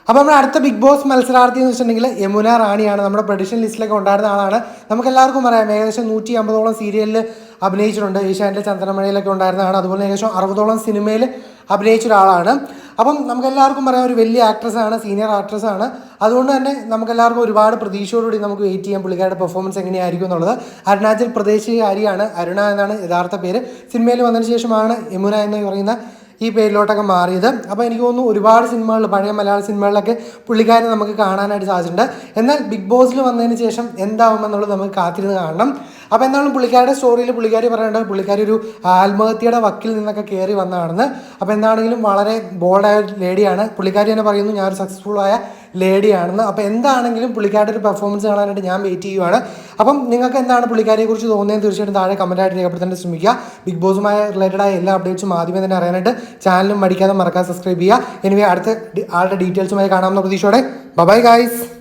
അപ്പോൾ നമ്മുടെ അടുത്ത ബിഗ് ബോസ് മത്സരാർത്ഥി എന്ന് വെച്ചിട്ടുണ്ടെങ്കിൽ യമുന റാണിയാണ്. നമ്മുടെ പ്രഡിഷൻ ലിസ്റ്റിലൊക്കെ ഉണ്ടായിരുന്ന ആളാണ്. നമുക്കെല്ലാവർക്കും അറിയാം, ഏകദേശം 150ഓളം സീരിയലിൽ അഭിനയിച്ചിട്ടുണ്ട്. ഏഷ്യാനെറ്റിലെ ചന്ദ്രമഴയിലൊക്കെ ഉണ്ടായിരുന്നതാണ്. അതുപോലെ ഏകദേശം 60ഓളം സിനിമയിൽ അഭിനയിച്ച ഒരാളാണ്. അപ്പം നമുക്കെല്ലാവർക്കും പറയാം, ഒരു വലിയ ആക്ട്രസ്സാണ്, സീനിയർ ആക്ട്രസ്സാണ്. അതുകൊണ്ട് തന്നെ നമുക്കെല്ലാവർക്കും ഒരുപാട് പ്രതീക്ഷയോടുകൂടി നമുക്ക് വെയിറ്റ് ചെയ്യാം പുള്ളിക്കാരുടെ പെർഫോമൻസ് എങ്ങനെയായിരിക്കും എന്നുള്ളത്. അരുണാചൽ പ്രദേശുകാരിയാണ്, അരുണ എന്നാണ് യഥാർത്ഥ പേര്. സിനിമയിൽ വന്നതിന് ശേഷമാണ് യമുന എന്ന് പറയുന്ന ഈ പേരിലോട്ടൊക്കെ മാറിയത്. അപ്പോൾ എനിക്ക് തോന്നുന്നു ഒരുപാട് സിനിമകളിൽ, പഴയ മലയാള സിനിമകളിലൊക്കെ പുള്ളിക്കാരെ നമുക്ക് കാണാനായിട്ട് സാധിച്ചിട്ടുണ്ട്. എന്നാൽ ബിഗ് ബോസിൽ വന്നതിന് ശേഷം എന്താവുമെന്നുള്ളത് നമുക്ക് കാത്തിരുന്ന് കാണണം. അപ്പോൾ എന്തായാലും പുള്ളിക്കാരുടെ സ്റ്റോറിയിൽ പുള്ളിക്കാരി പറയുന്നത് പുള്ളിക്കാരി ഒരു ആത്മഹത്യയുടെ വക്കിൽ നിന്നൊക്കെ കയറി വന്നതാണെന്ന്. അപ്പോൾ എന്താണെങ്കിലും വളരെ ബോൾഡായ ലേഡിയാണ്. പുള്ളിക്കാരി തന്നെ പറയുന്നു ഞാൻ ഒരു സക്സസ്ഫുള്ളായ ലേഡിയാണെന്ന്. അപ്പോൾ എന്താണെങ്കിലും പുള്ളിക്കാരുടെ ഒരു പെർഫോമൻസ് കാണാനായിട്ട് ഞാൻ വെയിറ്റ് ചെയ്യുവാണ്. അപ്പം നിങ്ങൾക്ക് എന്താണ് പുള്ളിക്കാരിയെക്കുറിച്ച് തോന്നുന്നത് തീർച്ചയായിട്ടും താഴെ കമൻറ്റായിട്ട് രേഖപ്പെടുത്താൻ ശ്രമിക്കുക. ബിഗ് ബോസുമായി റിലേറ്റഡായ എല്ലാ അപ്ഡേറ്റ്സും ആദ്യമേ തന്നെ അറിയാനായിട്ട് ചാനലും മടിക്കാതെ മറക്കാതെ സബ്സ്ക്രൈബ് ചെയ്യുക. എനിവേ അടുത്ത ആളുടെ ഡീറ്റെയിൽസുമായി കാണാമെന്ന പ്രതീക്ഷയോടെ ബൈ ഗൈസ്.